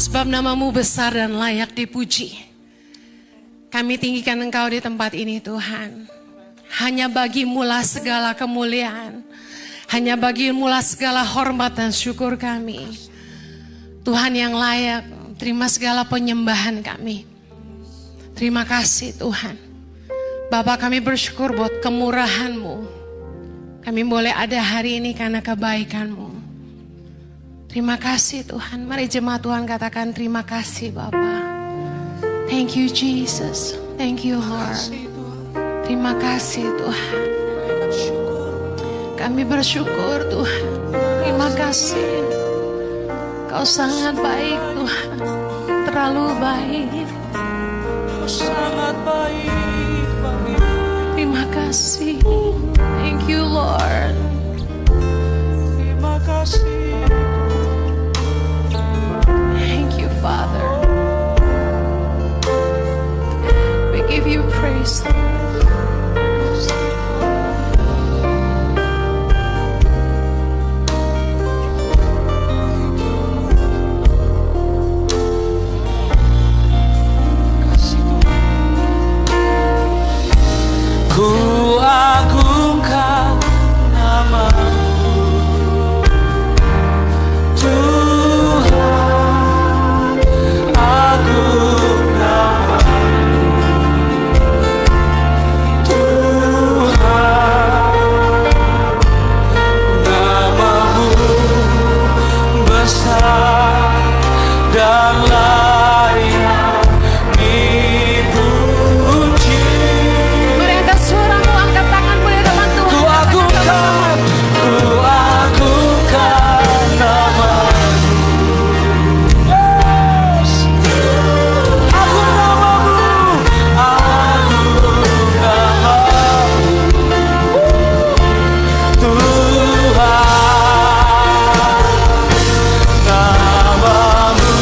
Sebab namamu besar dan layak dipuji. Kami tinggikan Engkau di tempat ini Tuhan. Hanya bagimu-lah segala kemuliaan. Hanya bagimu-lah segala hormat dan syukur kami. Tuhan yang layak, terima segala penyembahan kami. Terima kasih Tuhan. Bapa, kami bersyukur buat kemurahan-Mu. Kami boleh ada hari ini karena kebaikan-Mu. Terima kasih Tuhan. Mari jemaat Tuhan katakan terima kasih Bapa. Thank you Jesus. Thank you Lord. Terima kasih Tuhan. Kami bersyukur Tuhan. Terima kasih. Kau sangat baik Tuhan. Terlalu baik. Kau sangat baik bagi. Terima kasih. Thank you Lord. Terima kasih. Thank you Father. We give you praise. Ku agungkan nama-Mu, Tuhan, agung nama-Mu, Tuhan, nama-Mu besar dan layak dipuji. Mari angkat suaramu, angkat tanganmu di depan Tuhan. Ku agungkan nama-Mu. Yes. Agung nama-Mu, agung nama-Mu. Tuhan, nama-Mu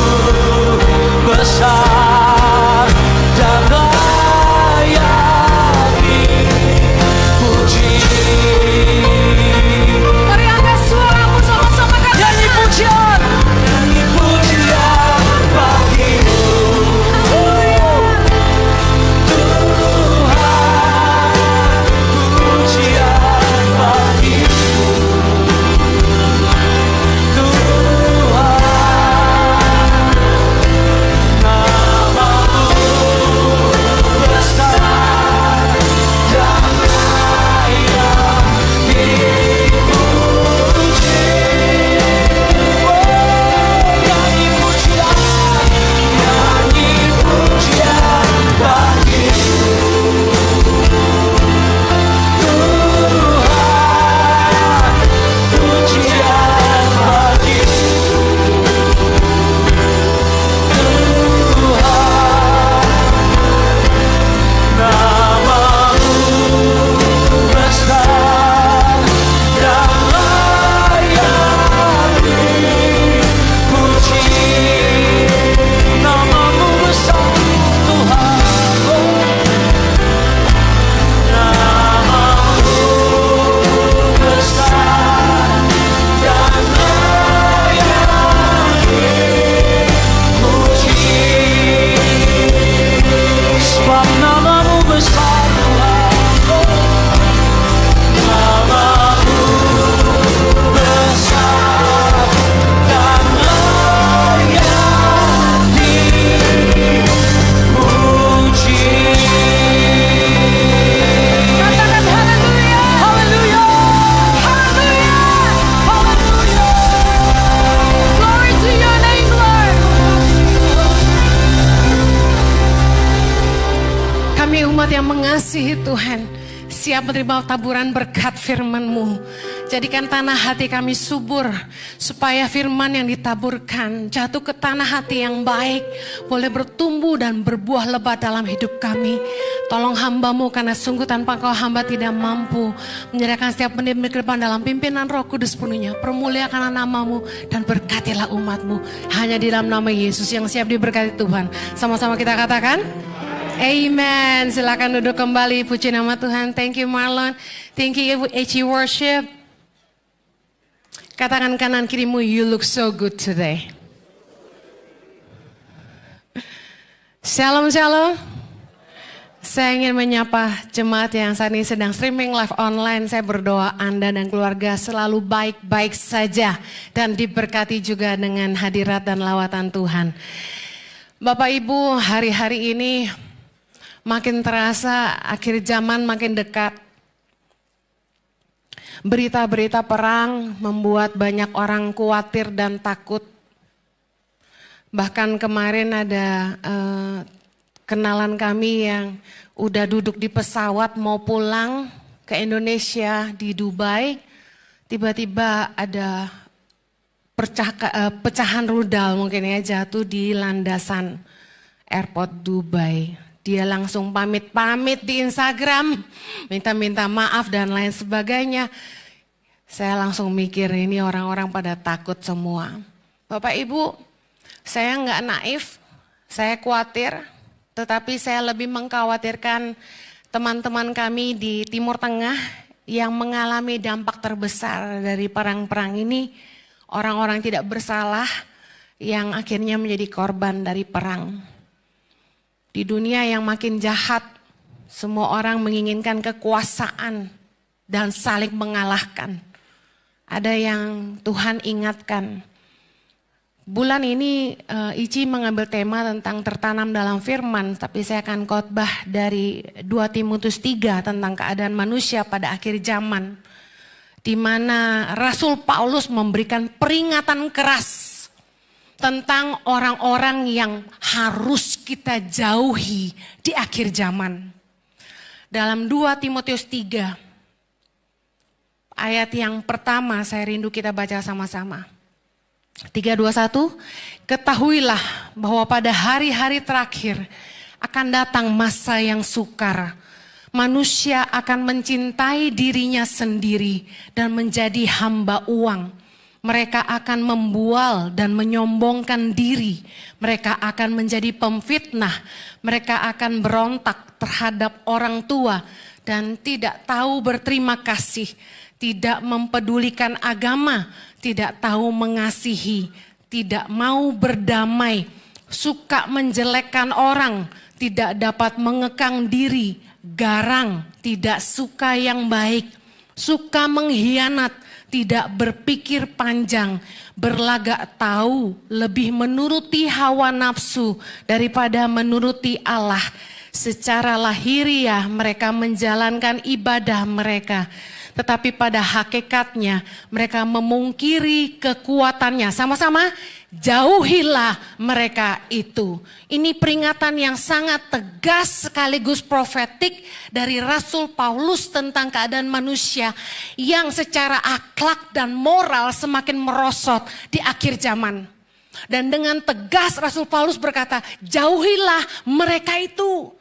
besar dan layak dipuji. Mari angkat suaramu sama-sama katakan. Nyanyi pujian bagimu, Tuhan, pujian bagimu, Tuhan, nama-Mu besar dan layak dipuji. Nyanyi pujian bagimu, Tuhan, pujian bagimu, Tuhan, nama-Mu besar dan layak dipuji. Nama-Mu besar Tuhan, nama-Mu besar dan layak dipuji. Sebab nama-Mu besar Tuhan, nama-Mu besar dan layak dipuji. Katakan haleluya. Haleluya, Haleluya. haleluya. Glory to your name Lord. Kami umat yang mengasihi Tuhan, siap menerima taburan berkat firman-Mu. Jadikan tanah hati kami subur, supaya firman yang ditaburkan jatuh ke tanah hati yang baik, boleh bertumbuh dan berbuah lebat dalam hidup kami. Tolong hamba-Mu, karena sungguh tanpa Kau hamba tidak mampu. Menyerahkan setiap menit-menit ke depan dalam pimpinan Roh Kudus penuhnya. Permuliakanlah nama-Mu dan berkatilah umat-Mu. Hanya di dalam nama Yesus yang siap diberkati Tuhan. Sama-sama kita katakan Amen. Silakan duduk kembali. Puji nama Tuhan. Thank you Marlon. Thank you HE Worship. Katakan kanan kirimu, you look so good today. Shalom, shalom. Saya ingin menyapa jemaat yang saat ini sedang streaming live online. Saya berdoa Anda dan keluarga selalu baik-baik saja dan diberkati juga dengan hadirat dan lawatan Tuhan. Bapak Ibu, hari-hari ini makin terasa akhir zaman makin dekat. Berita-berita perang membuat banyak orang khawatir dan takut. Bahkan kemarin ada kenalan kami yang udah duduk di pesawat mau pulang ke Indonesia di Dubai. Tiba-tiba ada pecahan rudal mungkin ya jatuh di landasan airport Dubai. Dia langsung pamit-pamit di Instagram, minta-minta maaf dan lain sebagainya. Saya langsung mikir ini orang-orang pada takut semua. Bapak Ibu, saya nggak naif, saya khawatir, tetapi saya lebih mengkhawatirkan teman-teman kami di Timur Tengah yang mengalami dampak terbesar dari perang-perang ini. Orang-orang tidak bersalah yang akhirnya menjadi korban dari perang. Di dunia yang makin jahat, semua orang menginginkan kekuasaan dan saling mengalahkan. Ada yang Tuhan ingatkan. Bulan ini Ici mengambil tema tentang tertanam dalam firman, tapi saya akan khotbah dari 2 Timotius 3 tentang keadaan manusia pada akhir zaman. Di mana Rasul Paulus memberikan peringatan keras tentang orang-orang yang harus kita jauhi di akhir zaman. Dalam 2 Timotius 3, ayat yang pertama saya rindu kita baca sama-sama. 3:21, ketahuilah bahwa pada hari-hari terakhir akan datang masa yang sukar. Manusia akan mencintai dirinya sendiri dan menjadi hamba uang. Mereka akan membual dan menyombongkan diri. Mereka akan menjadi pemfitnah. Mereka akan berontak terhadap orang tua dan tidak tahu berterima kasih. Tidak mempedulikan agama, tidak tahu mengasihi, tidak mau berdamai, suka menjelekkan orang, tidak dapat mengekang diri, garang, tidak suka yang baik, suka mengkhianat, tidak berpikir panjang, berlagak tahu, lebih menuruti hawa nafsu daripada menuruti Allah. Secara lahiriah mereka menjalankan ibadah mereka. Tetapi pada hakikatnya mereka memungkiri kekuatannya. Sama-sama, jauhilah mereka itu. Ini peringatan yang sangat tegas sekaligus profetik dari Rasul Paulus tentang keadaan manusia yang secara akhlak dan moral semakin merosot di akhir zaman. Dan dengan tegas Rasul Paulus berkata, jauhilah mereka itu.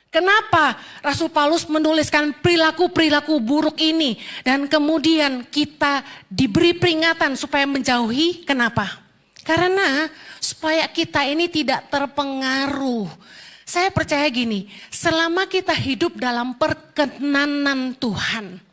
Kenapa Rasul Paulus menuliskan perilaku-perilaku buruk ini dan kemudian kita diberi peringatan supaya menjauhi? Kenapa? Karena supaya kita ini tidak terpengaruh. Saya percaya gini, selama kita hidup dalam perkenanan Tuhan.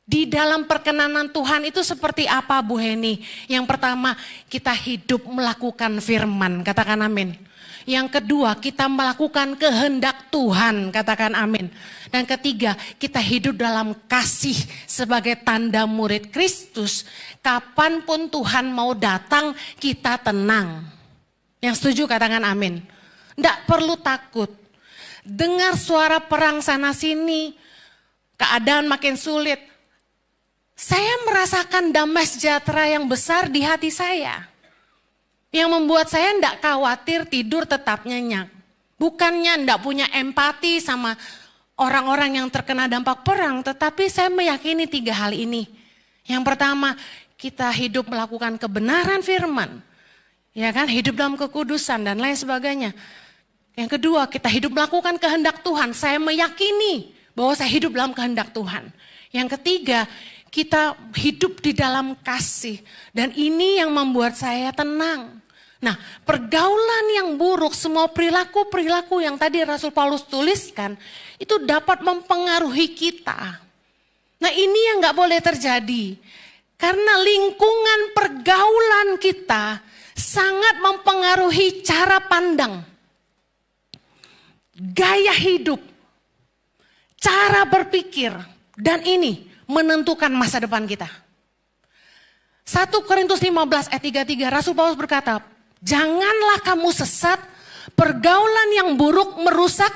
Di dalam perkenanan Tuhan itu seperti apa Bu Heni? Yang pertama, kita hidup melakukan firman, katakan amin. Yang kedua, kita melakukan kehendak Tuhan, katakan amin. Dan ketiga, kita hidup dalam kasih sebagai tanda murid Kristus. Kapanpun Tuhan mau datang, kita tenang. Yang setuju katakan amin. Tidak perlu takut. Dengar suara perang sana sini, keadaan makin sulit. Saya merasakan damai sejahtera yang besar di hati saya. Yang membuat saya tidak khawatir tidur tetap nyenyak. Bukannya tidak punya empati sama orang-orang yang terkena dampak perang. Tetapi saya meyakini 3 hal ini. Yang pertama, kita hidup melakukan kebenaran firman. Ya kan, hidup dalam kekudusan dan lain sebagainya. Yang kedua, kita hidup melakukan kehendak Tuhan. Saya meyakini bahwa saya hidup dalam kehendak Tuhan. Yang ketiga, kita hidup di dalam kasih. Dan ini yang membuat saya tenang. Nah, pergaulan yang buruk, semua perilaku-perilaku yang tadi Rasul Paulus tuliskan, itu dapat mempengaruhi kita. Nah, ini yang gak boleh terjadi. Karena lingkungan pergaulan kita sangat mempengaruhi cara pandang. gaya hidup, cara berpikir, dan ini menentukan masa depan kita. 1 Korintus 15 ayat 33, Rasul Paulus berkata, janganlah kamu sesat, pergaulan yang buruk merusak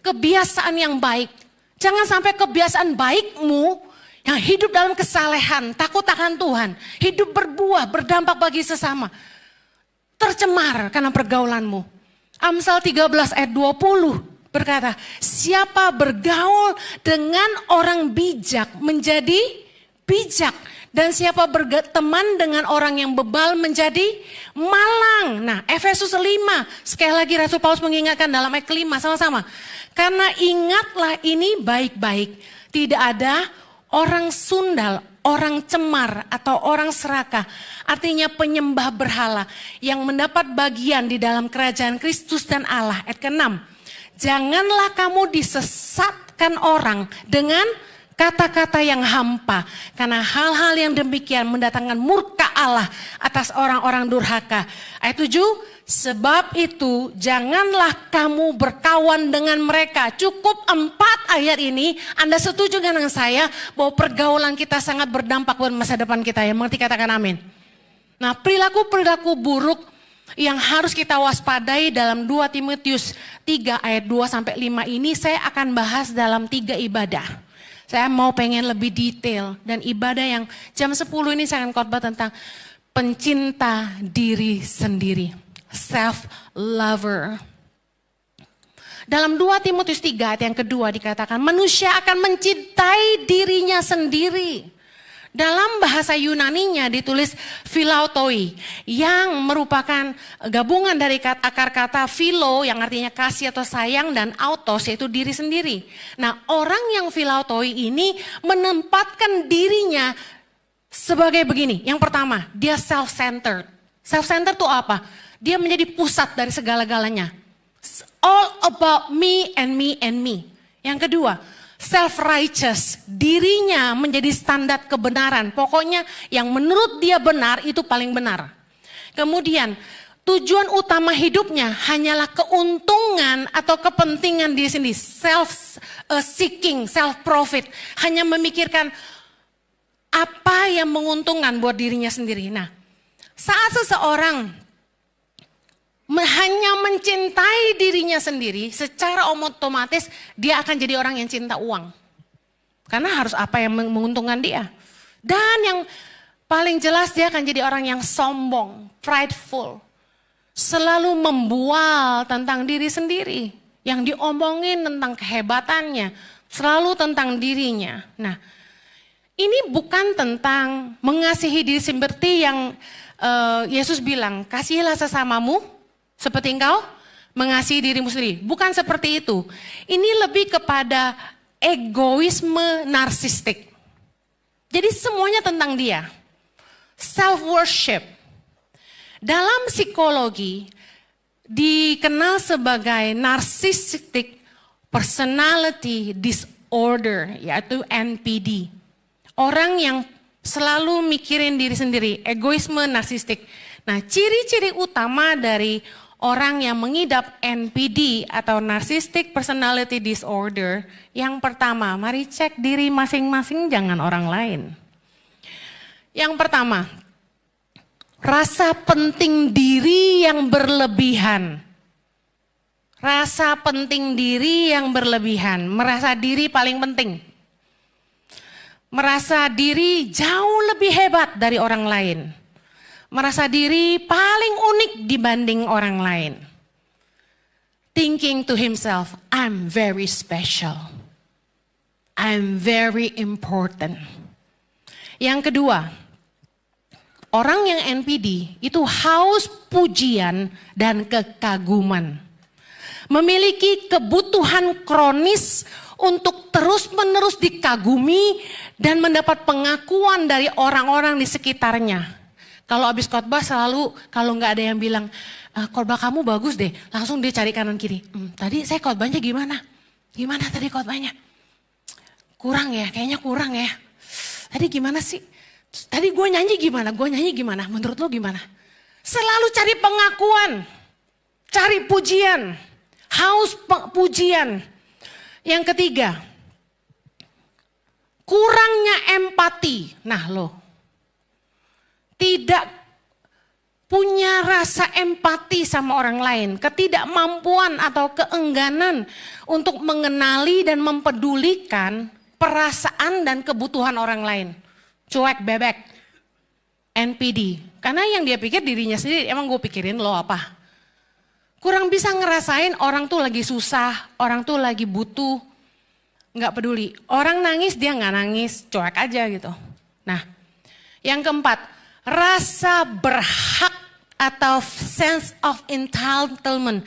kebiasaan yang baik. Jangan sampai kebiasaan baikmu yang hidup dalam kesalehan, takut akan Tuhan, hidup berbuah, berdampak bagi sesama, tercemar karena pergaulanmu. Amsal 13 ayat 20 berkata, siapa bergaul dengan orang bijak menjadi bijak. Dan siapa berteman dengan orang yang bebal menjadi malang. Nah, Efesus 5, sekali lagi Rasul Paulus mengingatkan dalam ayat ke-5 sama-sama. Karena ingatlah ini baik-baik, tidak ada orang sundal, orang cemar atau orang serakah, artinya penyembah berhala yang mendapat bagian di dalam kerajaan Kristus dan Allah. Ayat ke-6, janganlah kamu disesatkan orang dengan kata-kata yang hampa, karena hal-hal yang demikian mendatangkan murka Allah atas orang-orang durhaka. Ayat 7, sebab itu janganlah kamu berkawan dengan mereka. Cukup 4 ayat ini, Anda setuju dengan saya bahwa pergaulan kita sangat berdampak buat masa depan kita. Yang mengerti katakan amin. Nah, perilaku-perilaku buruk yang harus kita waspadai dalam 2 Timotius 3 ayat 2-5 ini saya akan bahas dalam 3 ibadah. Saya mau pengen lebih detail dan ibadah yang jam 10 ini saya akan khotbah tentang pencinta diri sendiri. Self-lover. Dalam 2 Timotius 3 ayat yang kedua dikatakan manusia akan mencintai dirinya sendiri. Dalam bahasa Yunaninya ditulis philautoi yang merupakan gabungan dari akar kata philo yang artinya kasih atau sayang dan autos yaitu diri sendiri. Nah, orang yang philautoi ini menempatkan dirinya sebagai begini. Yang pertama, dia self-centered. Self-centered itu apa? Dia menjadi pusat dari segala-galanya. All about me and me and me. Yang kedua, self-righteous, dirinya menjadi standar kebenaran. Pokoknya yang menurut dia benar itu paling benar. Kemudian tujuan utama hidupnya hanyalah keuntungan atau kepentingan diri sendiri. Self-seeking, self-profit. Hanya memikirkan apa yang menguntungkan buat dirinya sendiri. Nah, saat seseorang hanya mencintai dirinya sendiri, secara otomatis dia akan jadi orang yang cinta uang. Karena harus apa yang menguntungkan dia. Dan yang paling jelas dia akan jadi orang yang sombong, prideful. Selalu membual tentang diri sendiri. Yang diomongin tentang kehebatannya, selalu tentang dirinya. Nah, ini bukan tentang mengasihi diri seperti yang Yesus bilang, kasihilah sesamamu seperti engkau mengasihi dirimu sendiri. Bukan seperti itu. Ini lebih kepada egoisme narsistik. Jadi semuanya tentang dia. Self-worship. Dalam psikologi dikenal sebagai narcissistic personality disorder, yaitu NPD. Orang yang selalu mikirin diri sendiri, egoisme narsistik. Nah, ciri-ciri utama dari orang yang mengidap NPD atau Narcissistic Personality Disorder, yang pertama, mari cek diri masing-masing, jangan orang lain. Yang pertama, rasa penting diri yang berlebihan. Rasa penting diri yang berlebihan, merasa diri paling penting. Merasa diri jauh lebih hebat dari orang lain. Merasa diri paling unik dibanding orang lain. Thinking to himself, I'm very special. I'm very important. Yang kedua, orang yang NPD itu haus pujian dan kekaguman. Memiliki kebutuhan kronis untuk terus-menerus dikagumi dan mendapat pengakuan dari orang-orang di sekitarnya. Kalau habis khotbah selalu kalau nggak ada yang bilang khotbah kamu bagus deh, langsung dia cari kanan kiri. Tadi saya khotbahnya gimana? Gimana tadi khotbahnya? Kurang ya, kayaknya kurang ya. Tadi gimana sih? Tadi gue nyanyi gimana? Gue nyanyi gimana? Menurut lo gimana? Selalu cari pengakuan, cari pujian, haus pujian. Yang ketiga, kurangnya empati. Nah loh, tidak punya rasa empati sama orang lain, ketidakmampuan atau keengganan untuk mengenali dan mempedulikan perasaan dan kebutuhan orang lain. Cuek bebek, NPD. Karena yang dia pikir dirinya sendiri, emang gue pikirin lo apa? Kurang bisa ngerasain orang tuh lagi susah, orang tuh lagi butuh, nggak peduli. Orang nangis dia nggak nangis, cuek aja gitu. Nah, yang keempat, rasa berhak atau sense of entitlement.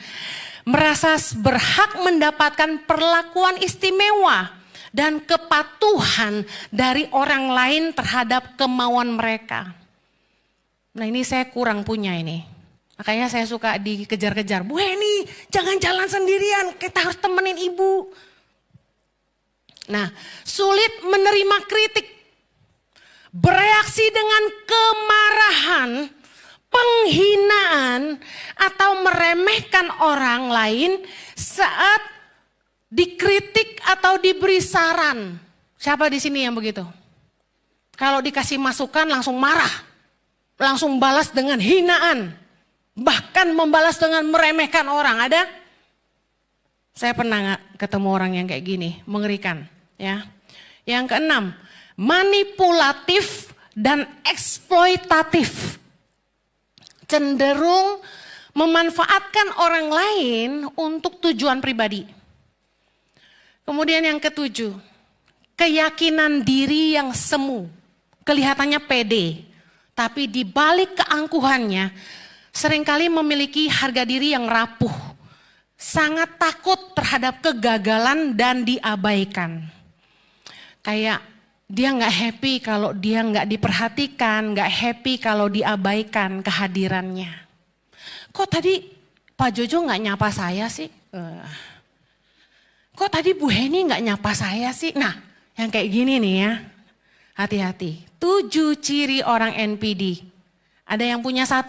Merasa berhak mendapatkan perlakuan istimewa dan kepatuhan dari orang lain terhadap kemauan mereka. Nah ini saya kurang punya ini. Makanya saya suka dikejar-kejar. Bu Heni, jangan jalan sendirian, kita harus temenin ibu. Nah, sulit menerima kritik. Bereaksi dengan kemarahan, penghinaan, atau meremehkan orang lain saat dikritik atau diberi saran. Siapa di sini yang begitu? Kalau dikasih masukan langsung marah, langsung balas dengan hinaan. Bahkan membalas dengan meremehkan orang, ada? Saya pernah ketemu orang yang kayak gini, mengerikan. Ya. Yang keenam, manipulatif dan eksploitatif. Cenderung memanfaatkan orang lain untuk tujuan pribadi. Kemudian yang ketujuh, keyakinan diri yang semu. Kelihatannya pede, tapi di balik keangkuhannya, seringkali memiliki harga diri yang rapuh, sangat takut terhadap kegagalan dan diabaikan. Kayak dia nggak happy kalau dia nggak diperhatikan, nggak happy kalau diabaikan kehadirannya. Kok tadi Pak Jojo nggak nyapa saya sih? Kok tadi Bu Heni nggak nyapa saya sih? Nah, yang kayak gini nih ya, hati-hati. 7 ciri orang NPD. Ada yang punya 1?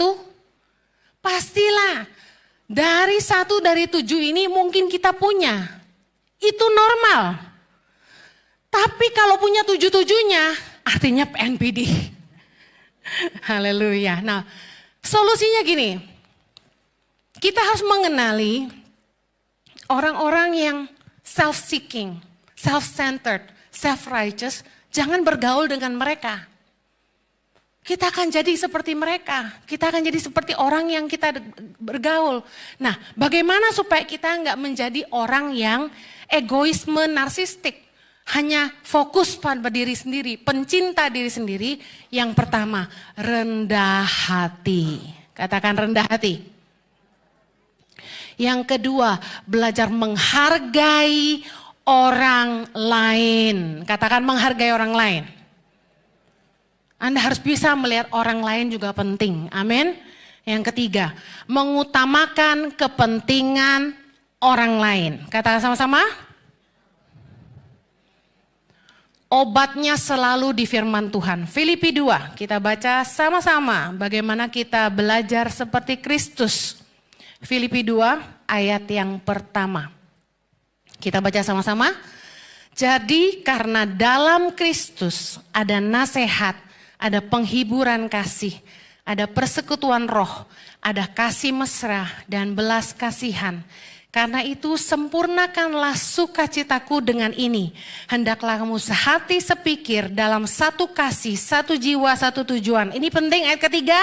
Pastilah, dari 1 dari 7 ini mungkin kita punya. Itu normal. Tapi kalau punya 7-7-nya, artinya NPD. Haleluya. Nah, solusinya gini. Kita harus mengenali orang-orang yang self-seeking, self-centered, self-righteous. Jangan bergaul dengan mereka. Kita akan jadi seperti mereka. Kita akan jadi seperti orang yang kita bergaul. Nah, bagaimana supaya kita nggak menjadi orang yang egoisme narsistik. Hanya fokus pada diri sendiri, pencinta diri sendiri. Yang pertama, rendah hati. Katakan rendah hati. Yang kedua, belajar menghargai orang lain. Katakan menghargai orang lain. Anda harus bisa melihat orang lain juga penting. Amin. Yang ketiga, mengutamakan kepentingan orang lain. Katakan sama-sama. Obatnya selalu di firman Tuhan. Filipi 2, kita baca sama-sama bagaimana kita belajar seperti Kristus. Filipi 2 ayat yang pertama. Kita baca sama-sama. Jadi karena dalam Kristus ada nasihat, ada penghiburan kasih, ada persekutuan roh, ada kasih mesra dan belas kasihan. Karena itu sempurnakanlah sukacitaku dengan ini. Hendaklah kamu sehati sepikir dalam satu kasih, satu jiwa, satu tujuan. Ini penting ayat ketiga.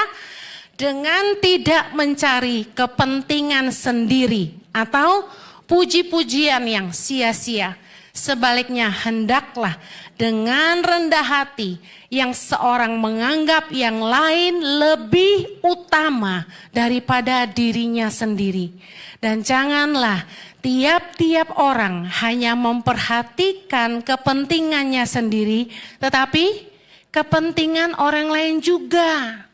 Dengan tidak mencari kepentingan sendiri atau puji-pujian yang sia-sia. Sebaliknya hendaklah dengan rendah hati yang seorang menganggap yang lain lebih utama daripada dirinya sendiri. Dan janganlah tiap-tiap orang hanya memperhatikan kepentingannya sendiri, tetapi kepentingan orang lain juga.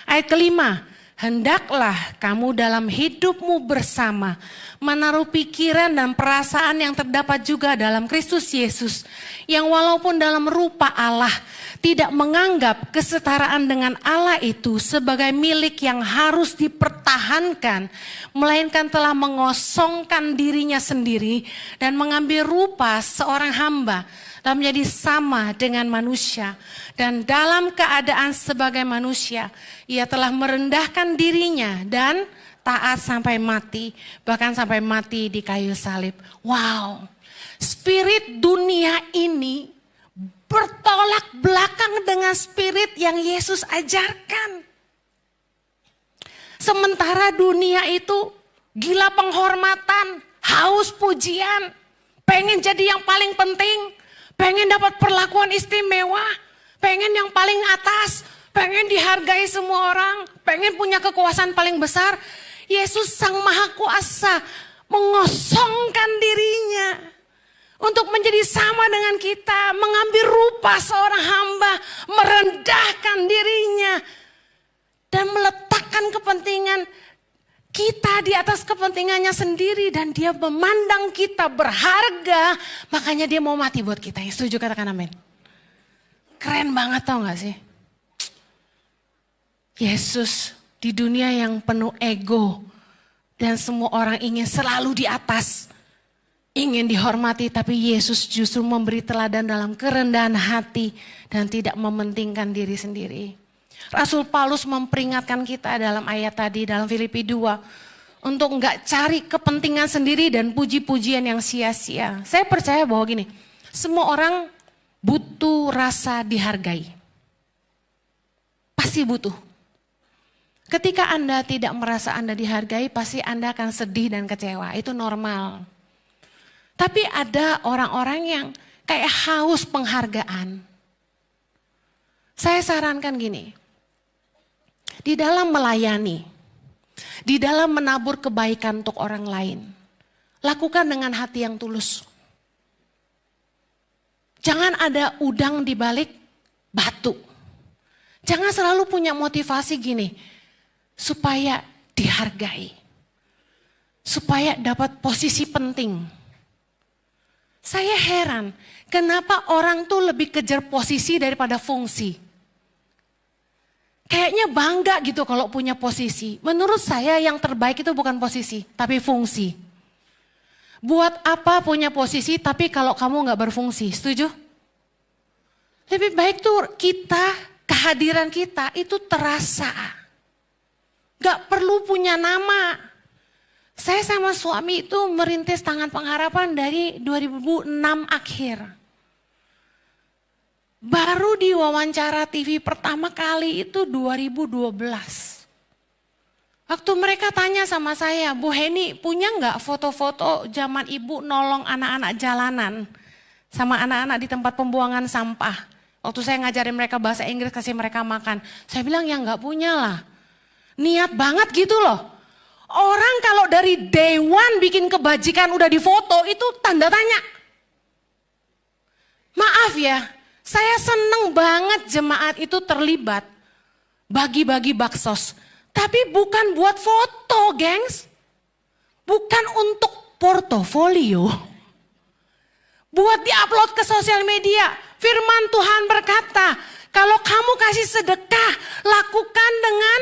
Ayat kelima, Hendaklah kamu dalam hidupmu bersama menaruh pikiran dan perasaan yang terdapat juga dalam Kristus Yesus, yang walaupun dalam rupa Allah tidak menganggap kesetaraan dengan Allah itu sebagai milik yang harus dipertahankan, melainkan telah mengosongkan dirinya sendiri dan mengambil rupa seorang hamba dan menjadi sama dengan manusia. Dan dalam keadaan sebagai manusia, ia telah merendahkan dirinya dan taat sampai mati, bahkan sampai mati di kayu salib. Wow, spirit dunia ini bertolak belakang dengan spirit yang Yesus ajarkan. Sementara dunia itu gila penghormatan, haus pujian, pengen jadi yang paling penting, pengen dapat perlakuan istimewa, pengen yang paling atas, pengen dihargai semua orang, pengen punya kekuasaan paling besar. Yesus Sang Maha Kuasa mengosongkan dirinya untuk menjadi sama dengan kita, mengambil rupa seorang hamba, merendahkan dirinya dan meletakkan kepentingan kita di atas kepentingannya sendiri, dan dia memandang kita berharga, makanya dia mau mati buat kita. Yang setuju katakan amin. Keren banget, tau gak sih? Yesus di dunia yang penuh ego dan semua orang ingin selalu di atas, ingin dihormati, tapi Yesus justru memberi teladan dalam kerendahan hati dan tidak mementingkan diri sendiri. Rasul Paulus memperingatkan kita dalam ayat tadi dalam Filipi 2 untuk enggak cari kepentingan sendiri dan puji-pujian yang sia-sia. Saya percaya bahwa gini, semua orang butuh rasa dihargai. Pasti butuh. Ketika Anda tidak merasa Anda dihargai, pasti Anda akan sedih dan kecewa. Itu normal. Tapi ada orang-orang yang kayak haus penghargaan. Saya sarankan gini, di dalam melayani, di dalam menabur kebaikan untuk orang lain, lakukan dengan hati yang tulus. Jangan ada udang di balik batu. Jangan selalu punya motivasi gini, supaya dihargai, supaya dapat posisi penting. Saya heran, kenapa orang tuh lebih kejar posisi daripada fungsi. Kayaknya bangga gitu kalau punya posisi. Menurut saya yang terbaik itu bukan posisi, tapi fungsi. Buat apa punya posisi tapi kalau kamu gak berfungsi, setuju? Lebih baik tuh kita, kehadiran kita itu terasa. Gak perlu punya nama. Saya sama suami itu merintis Tangan Pengharapan dari 2006 akhir. Baru diwawancara TV pertama kali itu 2012. Waktu mereka tanya sama saya, Bu Heni punya nggak foto-foto zaman ibu nolong anak-anak jalanan sama anak-anak di tempat pembuangan sampah. Waktu saya ngajarin mereka bahasa Inggris, kasih mereka makan. Saya bilang ya nggak punya lah. Niat banget gitu loh. Orang kalau dari day one bikin kebajikan udah difoto itu tanda tanya. Maaf ya. Saya seneng banget jemaat itu terlibat bagi-bagi baksos. Tapi bukan buat foto, gengs. Bukan untuk portofolio. Buat diupload ke sosial media. Firman Tuhan berkata, kalau kamu kasih sedekah, lakukan dengan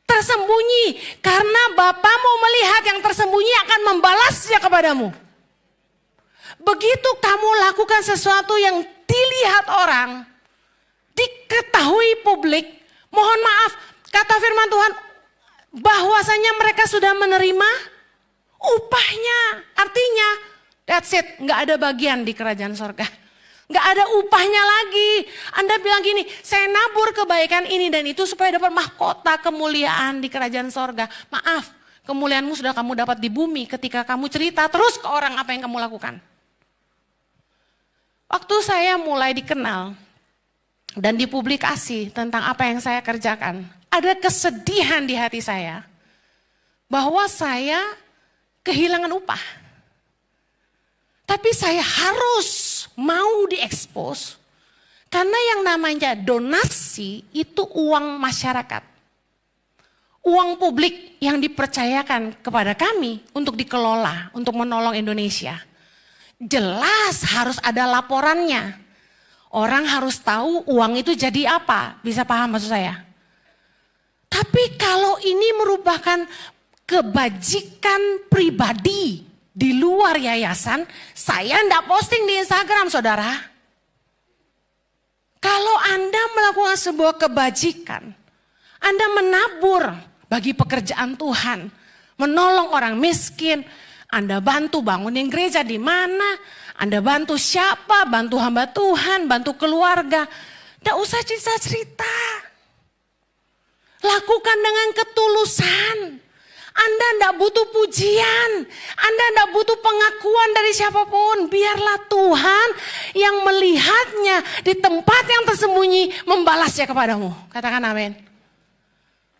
tersembunyi. Karena Bapamu melihat yang tersembunyi akan membalasnya kepadamu. Begitu kamu lakukan sesuatu yang dilihat orang, diketahui publik, mohon maaf, kata firman Tuhan, bahwasanya mereka sudah menerima upahnya. Artinya, that's it, gak ada bagian di kerajaan sorga. Gak ada upahnya lagi. Anda bilang gini, saya nabur kebaikan ini dan itu supaya dapat mahkota kemuliaan di kerajaan sorga. Maaf, kemuliaanmu sudah kamu dapat di bumi ketika kamu cerita terus ke orang apa yang kamu lakukan. Waktu saya mulai dikenal dan dipublikasi tentang apa yang saya kerjakan, ada kesedihan di hati saya bahwa saya kehilangan upah. Tapi saya harus mau diekspos karena yang namanya donasi itu uang masyarakat. uang publik yang dipercayakan kepada kami untuk dikelola, untuk menolong Indonesia. Jelas harus ada laporannya. Orang harus tahu uang itu jadi apa. Bisa paham maksud saya? Tapi kalau ini merupakan kebajikan pribadi di luar yayasan, saya enggak posting di Instagram, saudara. Kalau Anda melakukan sebuah kebajikan, Anda menabur bagi pekerjaan Tuhan, menolong orang miskin, Anda bantu bangunin gereja di mana, Anda bantu siapa, bantu hamba Tuhan, bantu keluarga. Tidak usah cerita-cerita. Lakukan dengan ketulusan. Anda tidak butuh pujian, Anda tidak butuh pengakuan dari siapapun. Biarlah Tuhan yang melihatnya di tempat yang tersembunyi membalasnya kepadamu. Katakan amin.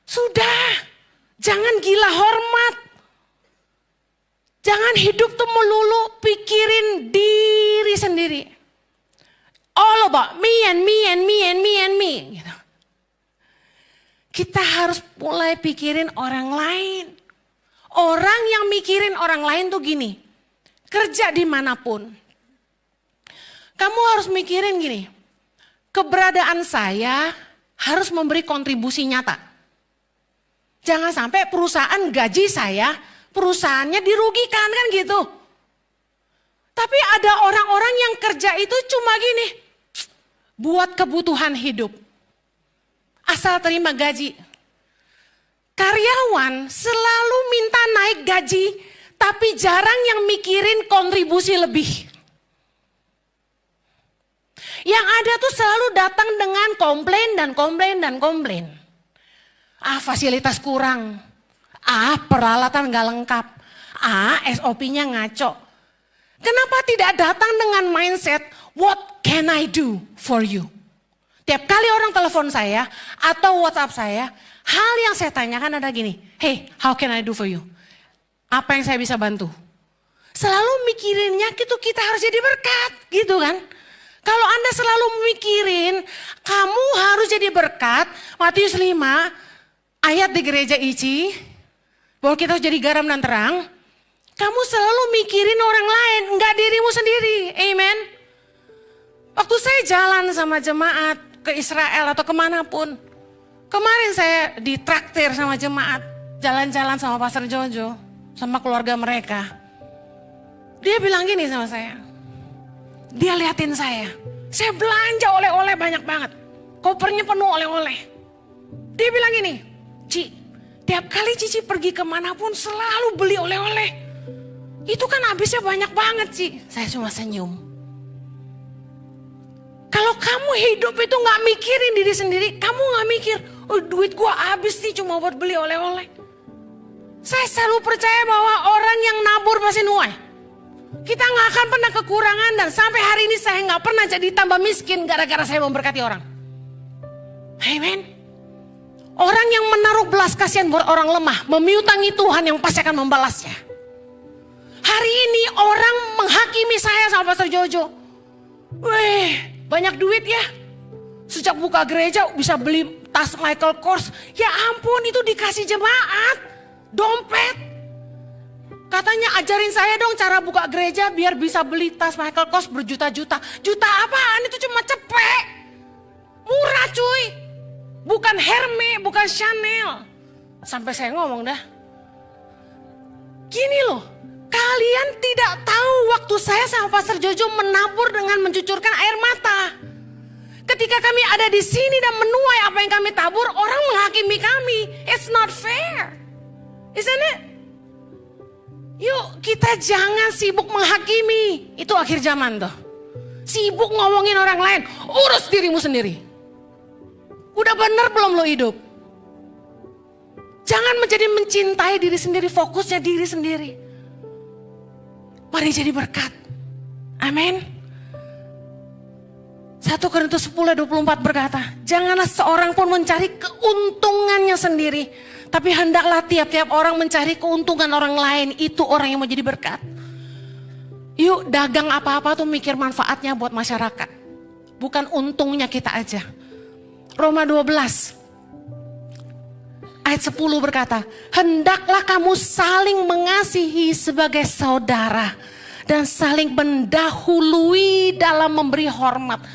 Sudah, jangan gila hormat. Jangan hidup tuh melulu pikirin diri sendiri. All about me and me and me and me and me. Gitu. Kita harus mulai pikirin orang lain. Orang yang mikirin orang lain tuh gini, kerja dimanapun. Kamu harus mikirin gini, keberadaan saya harus memberi kontribusi nyata. Jangan sampai perusahaan gaji saya, perusahaannya dirugikan kan gitu. Tapi ada orang-orang yang kerja itu cuma gini, buat kebutuhan hidup. Asal terima gaji. Karyawan selalu minta naik gaji, tapi jarang yang mikirin kontribusi lebih. Yang ada tuh selalu datang dengan komplain dan komplain dan komplain. Fasilitas kurang. Peralatan gak lengkap. SOP-nya ngaco. Kenapa tidak datang dengan mindset, what can I do for you? Tiap kali orang telepon saya atau WhatsApp saya, hal yang saya tanyakan ada gini, hey, how can I do for you? Apa yang saya bisa bantu? Selalu mikirinnya gitu, kita harus jadi berkat, gitu kan? Kalau Anda selalu mikirin, kamu harus jadi berkat, Matius 5, ayat di gereja ICI, bahwa kita harus jadi garam dan terang, kamu selalu mikirin orang lain, enggak dirimu sendiri, amen? Waktu saya jalan sama jemaat ke Israel atau kemanapun, kemarin saya ditraktir sama jemaat, jalan-jalan sama Pastor Jojo, sama keluarga mereka. Dia bilang gini sama saya, dia liatin saya belanja oleh-oleh banyak banget, kopernya penuh oleh-oleh. Dia bilang gini, Ci, tiap kali Cici pergi kemanapun selalu beli oleh-oleh. Itu kan habisnya banyak banget, Ci. Saya cuma senyum. Kalau kamu hidup itu gak mikirin diri sendiri, kamu gak mikir, duit gua habis nih cuma buat beli oleh-oleh. Saya selalu percaya bahwa orang yang nabur pasti nuai. Kita gak akan pernah kekurangan dan sampai hari ini saya gak pernah jadi tambah miskin gara-gara saya memberkati orang. Amen. Orang yang menaruh belas kasihan buat orang lemah, memiutangi Tuhan yang pasti akan membalasnya. Hari ini orang menghakimi saya sama Pastor Jojo. Banyak duit ya. Sejak buka gereja bisa beli tas Michael Kors. Ya ampun, itu dikasih jemaat. Dompet. Katanya ajarin saya dong cara buka gereja biar bisa beli tas Michael Kors berjuta-juta. Juta apaan, itu cuma cepek. Murah cuy. Bukan Hermes, bukan Chanel. Sampai saya ngomong dah. Gini loh, kalian tidak tahu waktu saya sama Pastor Jojo menabur dengan mencucurkan air mata. Ketika kami ada di sini dan menuai apa yang kami tabur, orang menghakimi kami. It's not fair. Isn't it? Yuk kita jangan sibuk menghakimi. Itu akhir zaman tuh. Sibuk ngomongin orang lain. Urus dirimu sendiri. Udah bener belum lo hidup? Jangan menjadi mencintai diri sendiri. Fokusnya diri sendiri. Mari jadi berkat. Amin. 1 Korintus 10:24 berkata, janganlah seorang pun mencari keuntungannya sendiri, tapi hendaklah tiap-tiap orang mencari keuntungan orang lain. Itu orang yang mau jadi berkat. Yuk dagang apa-apa tuh mikir manfaatnya buat masyarakat. Bukan untungnya kita aja. Roma 12 ayat ayat 10 berkata, hendaklah kamu saling mengasihi sebagai saudara dan saling mendahului dalam memberi hormat.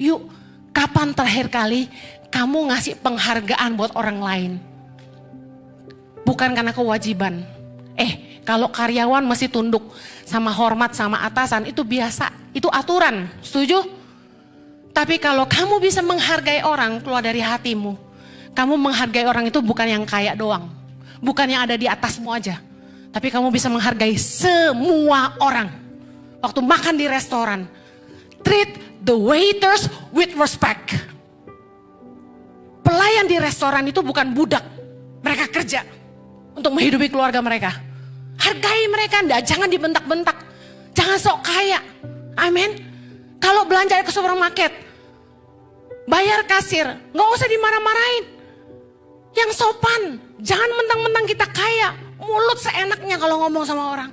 Yuk, kapan terakhir kali kamu ngasih penghargaan buat orang lain? Bukan karena kewajiban. Kalau karyawan mesti tunduk sama hormat sama atasan, itu biasa, itu aturan, setuju? Tapi kalau kamu bisa menghargai orang keluar dari hatimu, kamu menghargai orang itu bukan yang kaya doang, bukan yang ada di atasmu aja, tapi kamu bisa menghargai semua orang. Waktu makan di restoran, treat the waiters with respect. Pelayan di restoran itu bukan budak, mereka kerja untuk menghidupi keluarga mereka. Hargai mereka, jangan dibentak-bentak, jangan sok kaya. Amin. Kalau belanja ke supermarket, bayar kasir, gak usah dimarah-marahin. Yang sopan, jangan mentang-mentang kita kaya, mulut seenaknya kalau ngomong sama orang.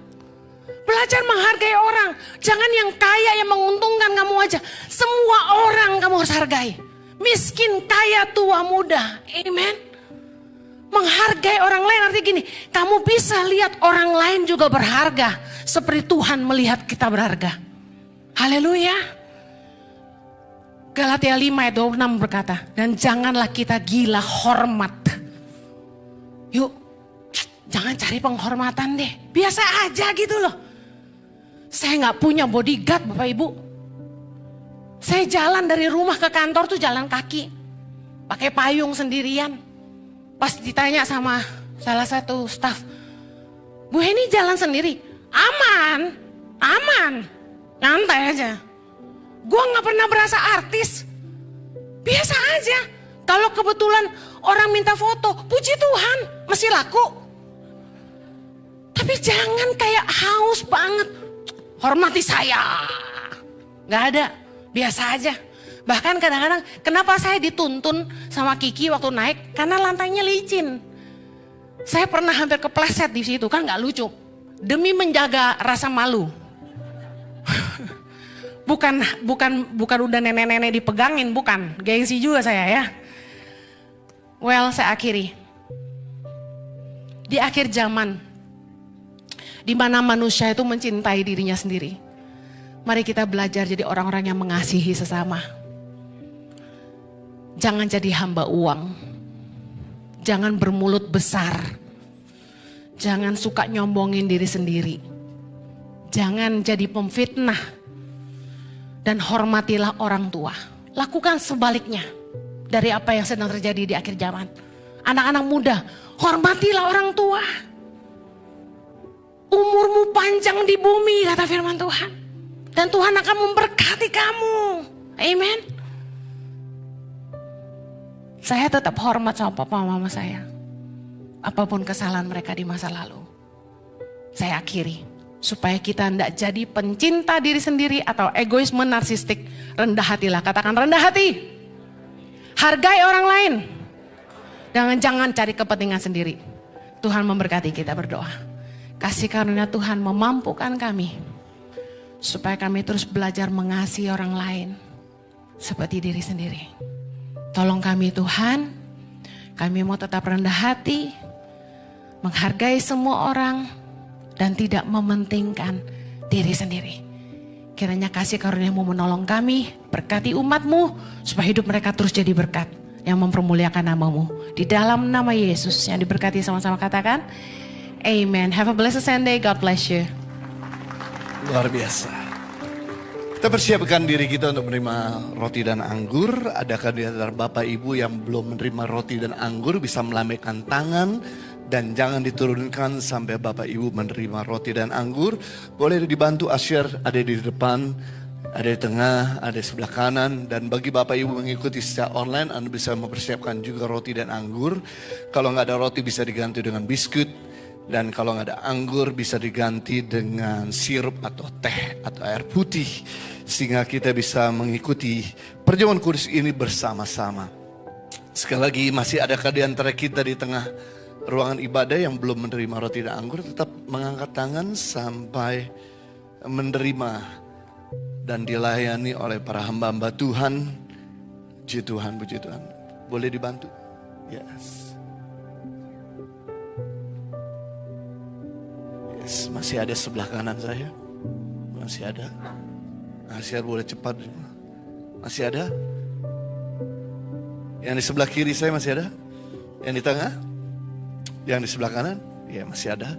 Belajar menghargai orang, jangan yang kaya yang menguntungkan kamu aja. Semua orang kamu harus hargai. Miskin, kaya, tua, muda. Amen. Menghargai orang lain artinya gini, kamu bisa lihat orang lain juga berharga. Seperti Tuhan melihat kita berharga. Haleluya. Galatia 5 ayat 26 berkata, dan janganlah kita gila hormat. Yuk, jangan cari penghormatan deh. Biasa aja gitu loh. Saya gak punya bodyguard Bapak Ibu. Saya jalan dari rumah ke kantor tuh jalan kaki. Pakai payung sendirian. Pas ditanya sama salah satu staf, Bu Heni jalan sendiri? Aman, aman, nyantai aja. Gue gak pernah berasa artis. Biasa aja. Kalau kebetulan orang minta foto, puji Tuhan, masih laku. Tapi jangan kayak haus banget. Hormati saya. Gak ada, biasa aja. Bahkan kadang-kadang kenapa saya dituntun sama Kiki waktu naik? Karena lantainya licin. Saya pernah hampir kepleset di situ, kan gak lucu. Demi menjaga rasa malu. Bukan udah nenek-nenek dipegangin, bukan. Gengsi juga saya ya. Well, saya akhiri. Di akhir zaman, di mana manusia itu mencintai dirinya sendiri. Mari kita belajar jadi orang-orang yang mengasihi sesama. Jangan jadi hamba uang. Jangan bermulut besar. Jangan suka nyombongin diri sendiri. Jangan jadi pemfitnah. Dan hormatilah orang tua. Lakukan sebaliknya dari apa yang sedang terjadi di akhir zaman. Anak-anak muda, hormatilah orang tua. Umurmu panjang di bumi, kata firman Tuhan. Dan Tuhan akan memberkati kamu. Amen. Saya tetap hormat sama papa mama saya. Apapun kesalahan mereka di masa lalu. Saya akhiri. Supaya kita tidak jadi pencinta diri sendiri atau egoisme narsistik. Rendah hatilah, katakan rendah hati. Hargai orang lain. Dan jangan cari kepentingan sendiri. Tuhan memberkati, kita berdoa. Kasih karunia Tuhan memampukan kami. Supaya kami terus belajar mengasihi orang lain. Seperti diri sendiri. Tolong kami Tuhan. Kami mau tetap rendah hati. Menghargai semua orang. Dan tidak mementingkan diri sendiri. Kiranya kasih karunia-Mu menolong kami, berkati umat-Mu, supaya hidup mereka terus jadi berkat yang mempermuliakan nama-Mu. Di dalam nama Yesus yang diberkati, sama-sama katakan, Amen. Have a blessed Sunday. God bless you. Luar biasa. Kita persiapkan diri kita untuk menerima roti dan anggur. Adakah di antara Bapak Ibu yang belum menerima roti dan anggur bisa melambaikan tangan? Dan jangan diturunkan sampai Bapak Ibu menerima roti dan anggur. Boleh dibantu usher, ada di depan, ada di tengah, ada di sebelah kanan. Dan bagi Bapak Ibu mengikuti secara online, Anda bisa mempersiapkan juga roti dan anggur. Kalau nggak ada roti bisa diganti dengan biskuit. Dan kalau nggak ada anggur bisa diganti dengan sirup atau teh atau air putih. Sehingga kita bisa mengikuti perjamuan kudus ini bersama-sama. Sekali lagi, masih adakah di antara kita di tengah ruangan ibadah yang belum menerima roti dan anggur? Tetap mengangkat tangan sampai menerima dan dilayani oleh para hamba-hamba Tuhan. Puji Tuhan, puji Tuhan. Boleh dibantu? Yes. Masih ada sebelah kanan saya? Masih ada? Masih ada, boleh cepat. Masih ada? Yang di sebelah kiri saya masih ada? Yang di tengah? Yang di sebelah kanan? Ya masih ada.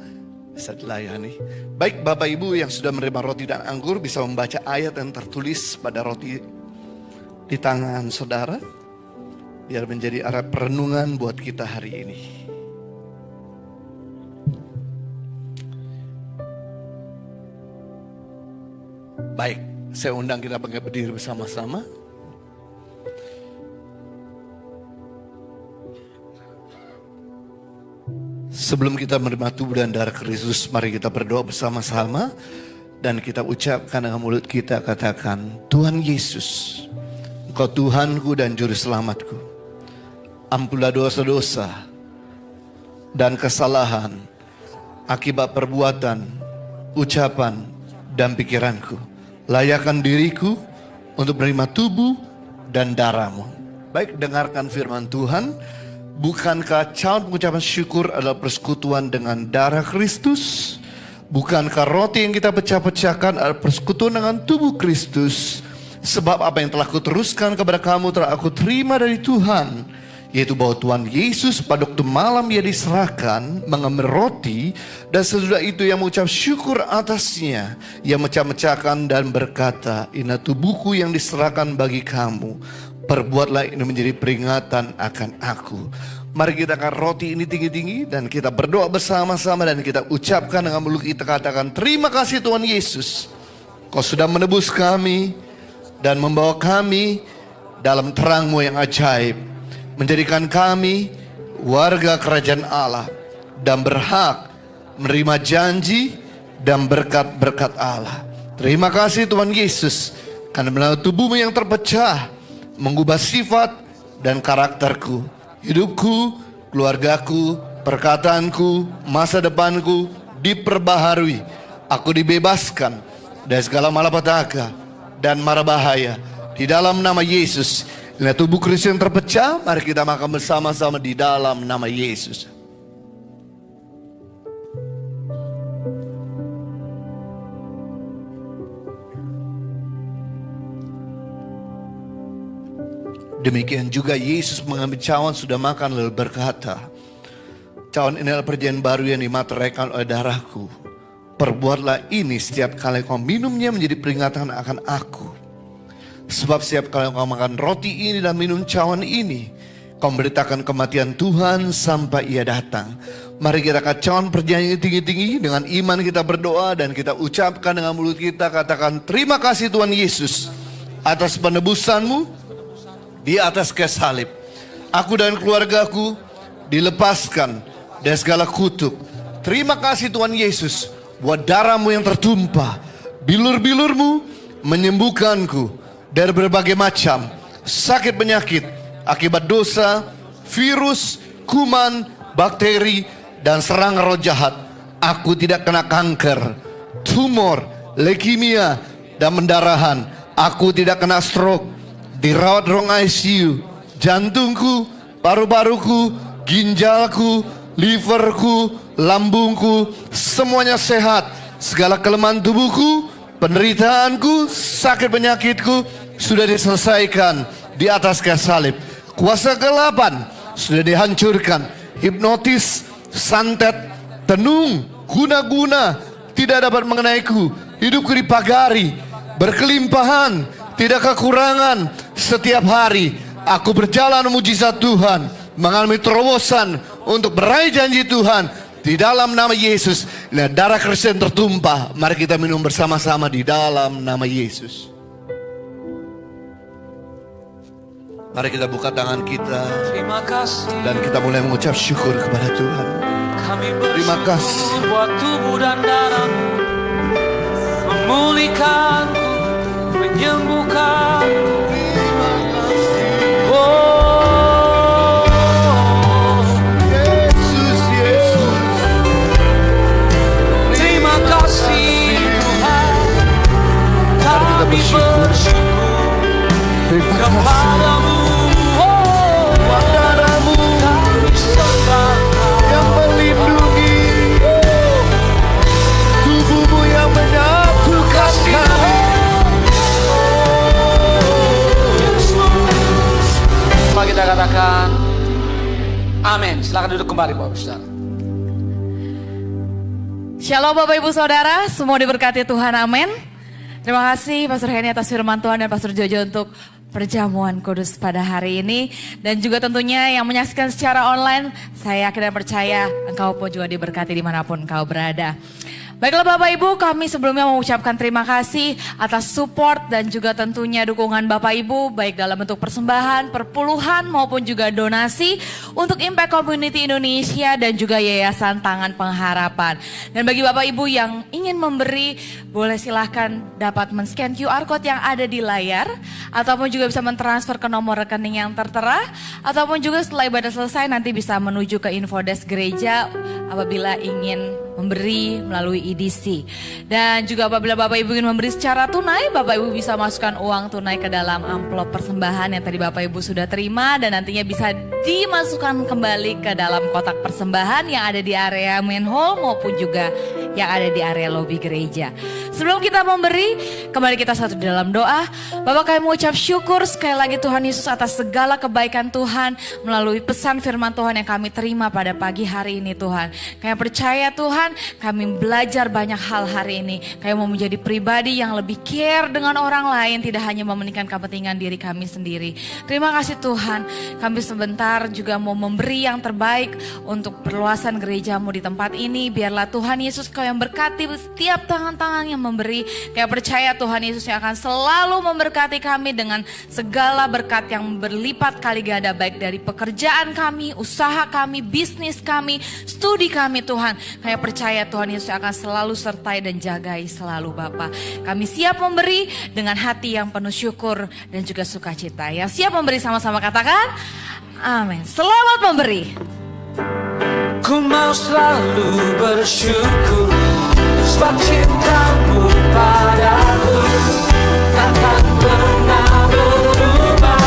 Bisa dilayani. Baik, Bapak Ibu yang sudah menerima roti dan anggur bisa membaca ayat yang tertulis pada roti di tangan saudara. Biar menjadi arah perenungan buat kita hari ini. Baik, saya undang kita berdiri bersama-sama. Sebelum kita menerima tubuh dan darah Kristus, mari kita berdoa bersama-sama. Dan kita ucapkan dengan mulut kita, katakan, Tuhan Yesus, Engkau Tuhanku dan Juru Selamatku. Ampunlah dosa-dosa dan kesalahan akibat perbuatan, ucapan, dan pikiranku. Layakkan diriku untuk menerima tubuh dan darah-Mu. Baik, dengarkan firman Tuhan. Bukankah calon pengucapan syukur adalah persekutuan dengan darah Kristus? Bukankah roti yang kita pecah-pecahkan adalah persekutuan dengan tubuh Kristus? Sebab apa yang telah kuteruskan kepada kamu telah aku terima dari Tuhan, yaitu bahwa Tuhan Yesus pada waktu malam ia diserahkan mengambil roti, dan sesudah itu ia mengucap syukur atasnya. Ia mecah-mecahkan dan berkata, inilah tubuhku yang diserahkan bagi kamu. Perbuatlah ini menjadi peringatan akan aku. Mari kita angkat roti ini tinggi-tinggi dan kita berdoa bersama-sama dan kita ucapkan dengan mulut kita, katakan, terima kasih Tuhan Yesus. Kau sudah menebus kami dan membawa kami dalam terang-Mu yang ajaib. Menjadikan kami warga kerajaan Allah dan berhak menerima janji dan berkat-berkat Allah. Terima kasih Tuhan Yesus, karena melalui tubuh-Mu yang terpecah mengubah sifat dan karakterku, hidupku, keluargaku, perkataanku, masa depanku diperbaharui. Aku dibebaskan dari segala malapetaka dan mara bahaya di dalam nama Yesus. Inilah tubuh Kristus yang terpecah. Mari kita makan bersama-sama di dalam nama Yesus. Demikian juga Yesus mengambil cawan sudah makan lalu berkata, cawan ini adalah perjanjian baru yang dimateraikan oleh darahku. Perbuatlah ini setiap kali kau minumnya menjadi peringatan akan aku. Sebab setiap kali kau makan roti ini dan minum cawan ini, kau memberitakan kematian Tuhan sampai ia datang. Mari kita angkat cawan perjanjian tinggi-tinggi. Dengan iman kita berdoa dan kita ucapkan dengan mulut kita, katakan, terima kasih Tuhan Yesus atas penebusan-Mu di atas kayu salib. Aku dan keluargaku dilepaskan dari segala kutuk. Terima kasih Tuhan Yesus buat darah-Mu yang tertumpah. Bilur-bilur-Mu menyembuhkanku dari berbagai macam sakit penyakit akibat dosa, virus, kuman, bakteri, dan serangan roh jahat. Aku tidak kena kanker, tumor, leukemia, dan pendarahan. Aku tidak kena stroke, dirawat ruang ICU. Jantungku, paru-paruku, ginjalku, liverku, lambungku, semuanya sehat. Segala kelemahan tubuhku, penderitaanku, sakit penyakitku sudah diselesaikan di atas kayu salib. Kuasa kegelapan sudah dihancurkan. Hipnotis, santet, tenung, guna-guna tidak dapat mengenaiku. Hidupku dipagari, berkelimpahan, tidak kekurangan. Setiap hari aku berjalan mujizat Tuhan, mengalami terobosan untuk meraih janji Tuhan. Di dalam nama Yesus, darah Kristus yang tertumpah. Mari kita minum bersama-sama di dalam nama Yesus. Mari kita buka tangan kita. Terima kasih. Dan kita mulai mengucap syukur kepada Tuhan. Kami Terima kasih bersyukur buat tubuh dan darah-Mu, memulihkanku, menyembuhkanku. Yesus, Yesus. Terima kasih Tuhan. Kami bersyukur kepadamu. Darah-Mu Kami sembah yang melindungi. saudara. Shalom Bapak Ibu Saudara, semua diberkati Tuhan, amin. Terima kasih Pastor Henny atas firman Tuhan dan Pastor Jojo untuk perjamuan kudus pada hari ini. Dan juga tentunya yang menyaksikan secara online, saya yakin dan percaya engkau pun juga diberkati dimanapun engkau berada. Baiklah Bapak Ibu, kami sebelumnya mengucapkan terima kasih atas support dan juga tentunya dukungan Bapak Ibu baik dalam bentuk persembahan, perpuluhan maupun juga donasi untuk Impact Community Indonesia dan juga Yayasan Tangan Pengharapan. Dan bagi Bapak Ibu yang ingin memberi, boleh silahkan dapat men-scan QR Code yang ada di layar ataupun juga bisa mentransfer ke nomor rekening yang tertera ataupun juga setelah ibadah selesai nanti bisa menuju ke infodesk gereja apabila ingin memberi melalui EDC. Dan juga apabila Bapak Ibu ingin memberi secara tunai, Bapak Ibu bisa masukkan uang tunai ke dalam amplop persembahan yang tadi Bapak Ibu sudah terima dan nantinya bisa dimasukkan kembali ke dalam kotak persembahan yang ada di area main hall maupun juga yang ada di area lobi gereja. Sebelum kita memberi, kembali kita satu dalam doa. Bapak, kami mengucap syukur sekali lagi Tuhan Yesus atas segala kebaikan Tuhan melalui pesan firman Tuhan yang kami terima pada pagi hari ini Tuhan. Kami percaya Tuhan, kami belajar banyak hal hari ini. Kami mau menjadi pribadi yang lebih care dengan orang lain, tidak hanya mementingkan kepentingan diri kami sendiri. Terima kasih Tuhan, kami sebentar juga mau memberi yang terbaik untuk perluasan gerejamu di tempat ini. Biarlah Tuhan Yesus Kau yang berkati setiap tangan-tangan yang memberi. Kami percaya Tuhan Yesus yang akan selalu memberkati kami dengan segala berkat yang berlipat kali ganda, baik dari pekerjaan kami, usaha kami, bisnis kami, studi kami Tuhan. Kami percaya Tuhan Yesus akan selalu sertai dan jagai selalu Bapa. Kami siap memberi dengan hati yang penuh syukur dan juga sukacita. Yang siap memberi sama-sama katakan amin. Selamat memberi. Ku mau selalu bersyukur sebab cintamu padaku takkan pernah berubah.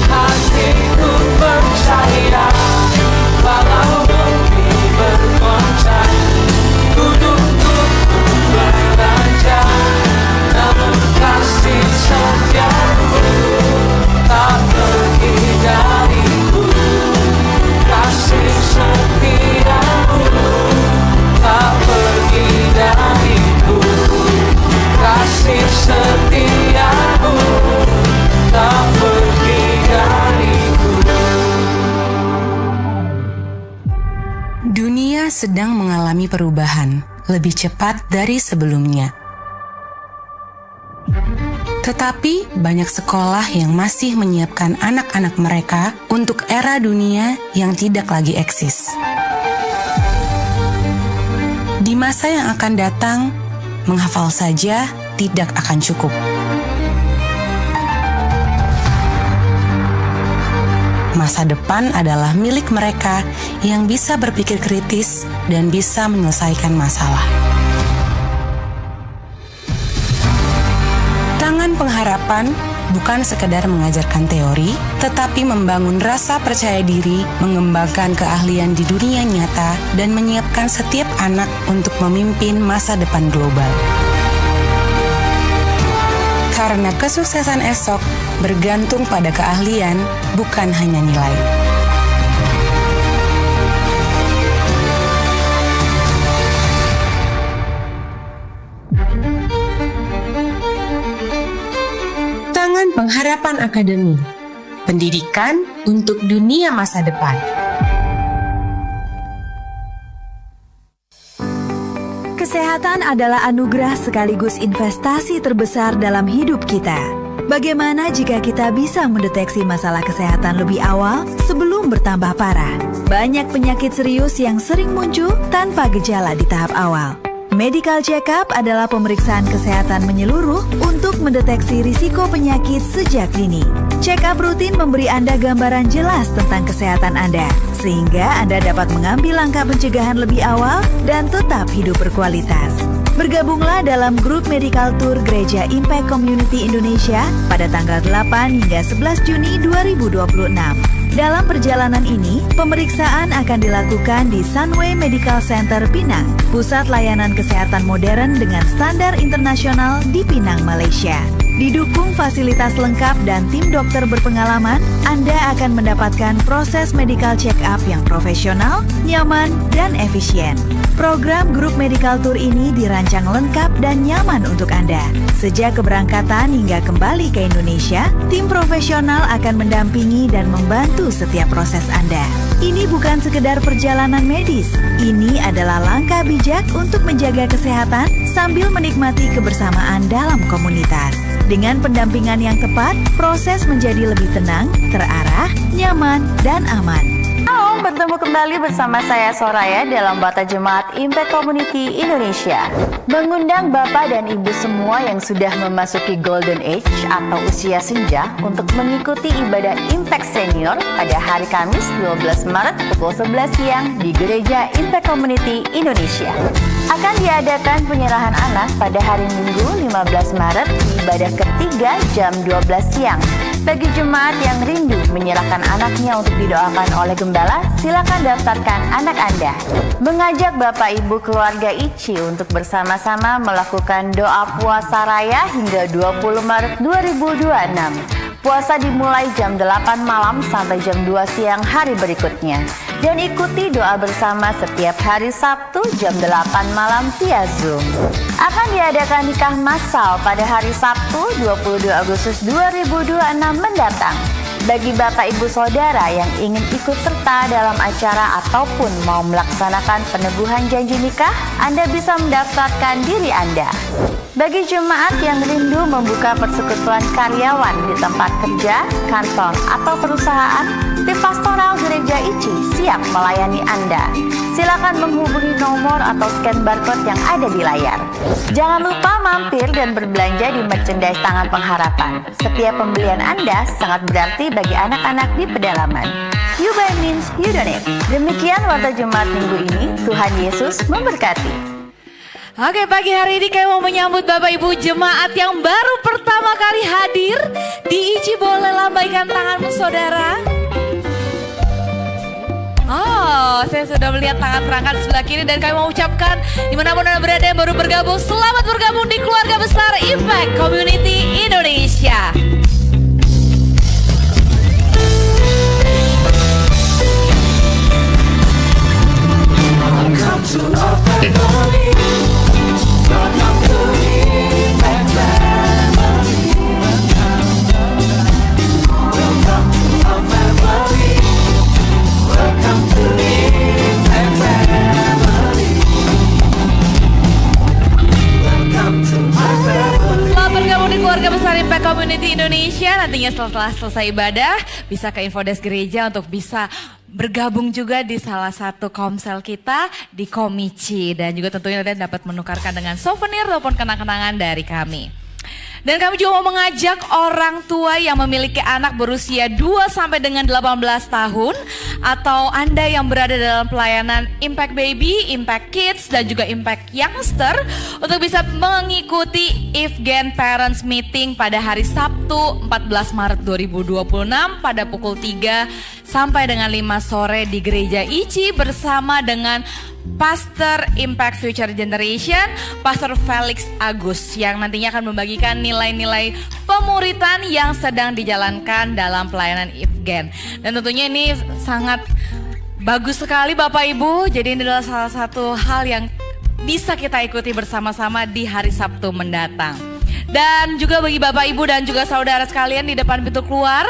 Hatiku percaya walau bumi bergoncang, gunungku beranjak, namun kasih setiamu tak pergi dariku. Kasih setiamu tak pergi dariku. Kasih setiamu tak pergi dariku. Dunia sedang mengalami perubahan lebih cepat dari sebelumnya. Tetapi banyak sekolah yang masih menyiapkan anak-anak mereka untuk era dunia yang tidak lagi eksis. Di masa yang akan datang, menghafal saja tidak akan cukup. Masa depan adalah milik mereka yang bisa berpikir kritis dan bisa menyelesaikan masalah. Tangan Pengharapan bukan sekedar mengajarkan teori, tetapi membangun rasa percaya diri, mengembangkan keahlian di dunia nyata, dan menyiapkan setiap anak untuk memimpin masa depan global. Karena kesuksesan esok bergantung pada keahlian, bukan hanya nilai. Tangan Pengharapan Akademi, pendidikan untuk dunia masa depan. Kesehatan adalah anugerah sekaligus investasi terbesar dalam hidup kita. Bagaimana jika kita bisa mendeteksi masalah kesehatan lebih awal sebelum bertambah parah? Banyak penyakit serius yang sering muncul tanpa gejala di tahap awal. Medical check-up adalah pemeriksaan kesehatan menyeluruh untuk mendeteksi risiko penyakit sejak dini. Check-up rutin memberi Anda gambaran jelas tentang kesehatan Anda, sehingga Anda dapat mengambil langkah pencegahan lebih awal dan tetap hidup berkualitas. Bergabunglah dalam grup Medical Tour Gereja Impact Community Indonesia pada tanggal 8 hingga 11 Juni 2026. Dalam perjalanan ini, pemeriksaan akan dilakukan di Sunway Medical Center Pinang, pusat layanan kesehatan modern dengan standar internasional di Pinang, Malaysia. Didukung fasilitas lengkap dan tim dokter berpengalaman, Anda akan mendapatkan proses medical check-up yang profesional, nyaman, dan efisien. Program grup medical tour ini dirancang lengkap dan nyaman untuk Anda. Sejak keberangkatan hingga kembali ke Indonesia, tim profesional akan mendampingi dan membantu setiap proses Anda. Ini bukan sekedar perjalanan medis, ini adalah langkah bijak untuk menjaga kesehatan sambil menikmati kebersamaan dalam komunitas. Dengan pendampingan yang tepat, proses menjadi lebih tenang, terarah, nyaman, dan aman. Halo, bertemu kembali bersama saya Soraya dalam Bata Jemaat Impact Community Indonesia. Mengundang Bapak dan Ibu semua yang sudah memasuki Golden Age atau usia senja untuk mengikuti ibadah Impact Senior pada hari Kamis 12 Maret pukul 11 siang di Gereja Impact Community Indonesia. Akan diadakan penyerahan anak pada hari Minggu 15 Maret di ibadah ketiga jam 12 siang. Bagi jemaat yang rindu menyerahkan anaknya untuk didoakan oleh gembala, silakan daftarkan anak Anda. Mengajak Bapak Ibu keluarga ICI untuk bersama-sama melakukan doa puasa raya hingga 20 Maret 2026. Puasa dimulai jam 8 malam sampai jam 2 siang hari berikutnya. Dan ikuti doa bersama setiap hari Sabtu jam 8 malam via Zoom. Akan diadakan nikah massal pada hari Sabtu 22 Agustus 2026 mendatang. Bagi Bapak Ibu Saudara yang ingin ikut serta dalam acara ataupun mau melaksanakan peneguhan janji nikah, Anda bisa mendaftarkan diri Anda. Bagi jemaat yang rindu membuka persekutuan karyawan di tempat kerja, kantor, atau perusahaan, tim pastoral Gereja ICI siap melayani Anda. Silakan menghubungi nomor atau scan barcode yang ada di layar. Jangan lupa mampir dan berbelanja di merchandise Tangan Pengharapan. Setiap pembelian Anda sangat berarti bagi anak-anak di pedalaman. You buy means you donate. Demikian Warta Jemaat minggu ini. Tuhan Yesus memberkati. Oke, pagi hari ini kami mau menyambut Bapak Ibu jemaat yang baru pertama kali hadir di ICI. Boleh lambaikan tanganmu saudara. Oh, saya sudah melihat tangan terangkat di sebelah kiri dan kami mau ucapkan dimanapun Anda berada yang baru bergabung, selamat bergabung di keluarga besar Impact Community Indonesia. Welcome to our family. Welcome to Impact family. Welcome to our family. Welcome to Impact family. Welcome to my family. Selamat bergabung di keluarga besar Impact Community Indonesia. Nantinya setelah selesai ibadah bisa ke Infodesk Gereja untuk bisa bergabung juga di salah satu komsel kita di Komici. Dan juga tentunya Anda dapat menukarkan dengan souvenir ataupun kenang-kenangan dari kami. Dan kami juga mau mengajak orang tua yang memiliki anak berusia 2 sampai dengan 18 tahun atau Anda yang berada dalam pelayanan Impact Baby, Impact Kids dan juga Impact Youngster untuk bisa mengikuti IFGEN Parents Meeting pada hari Sabtu 14 Maret 2026 pada pukul 3 sampai dengan 5 sore di Gereja ICI bersama dengan Pastor Impact Future Generation, Pastor Felix Agus yang nantinya akan membagikan nilai-nilai pemuritan yang sedang dijalankan dalam pelayanan IFGEN. Dan tentunya ini sangat bagus sekali Bapak Ibu, jadi ini adalah salah satu hal yang bisa kita ikuti bersama-sama di hari Sabtu mendatang. Dan juga bagi Bapak Ibu dan juga saudara sekalian di depan pintu keluar,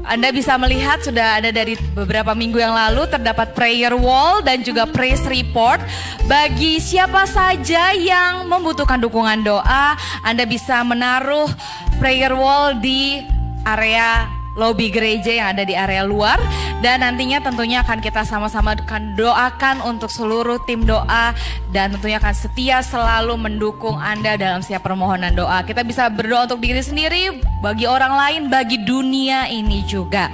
Anda bisa melihat sudah ada dari beberapa minggu yang lalu terdapat prayer wall dan juga praise report. Bagi siapa saja yang membutuhkan dukungan doa, Anda bisa menaruh prayer wall di area lobi gereja yang ada di area luar. Dan nantinya tentunya akan kita sama-sama akan doakan untuk seluruh tim doa. Dan tentunya akan setia selalu mendukung Anda dalam setiap permohonan doa. Kita bisa berdoa untuk diri sendiri, bagi orang lain, bagi dunia ini juga.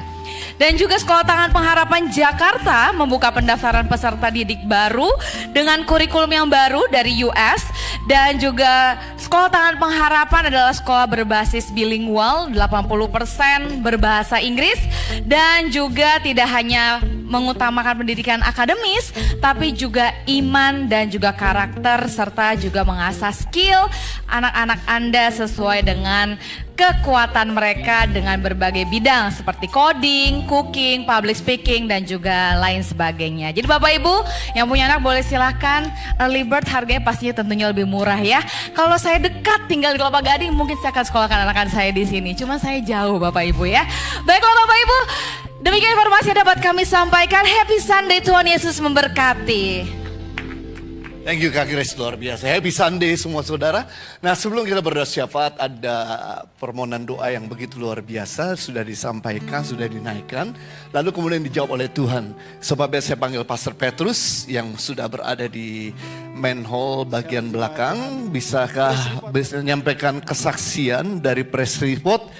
Dan juga Sekolah Tangan Pengharapan Jakarta membuka pendaftaran peserta didik baru dengan kurikulum yang baru dari US. Dan juga Sekolah Tangan Pengharapan adalah sekolah berbasis bilingual, 80% berbahasa Inggris. Dan juga tidak hanya mengutamakan pendidikan akademis, tapi juga iman dan juga karakter, serta juga mengasah skill anak-anak Anda sesuai dengan kekuatan mereka dengan berbagai bidang seperti coding, cooking, public speaking, dan juga lain sebagainya. Jadi Bapak Ibu yang punya anak boleh silahkan, early bird harganya pastinya tentunya lebih murah ya. Kalau saya dekat tinggal di Kelapa Gading, mungkin saya akan sekolahkan anak-anak saya di sini. Cuma saya jauh Bapak Ibu ya. Baiklah Bapak Ibu, demikian informasi yang dapat kami sampaikan. Happy Sunday, Tuhan Yesus memberkati. Thank you Kak Grace, luar biasa. Happy Sunday semua saudara. Nah sebelum kita berdoa syafaat, ada permohonan doa yang begitu luar biasa. Sudah disampaikan, sudah dinaikkan. Lalu kemudian dijawab oleh Tuhan. Sebabnya saya panggil Pastor Petrus yang sudah berada di main hall bagian belakang. Bisakah bisa menyampaikan kesaksian dari press report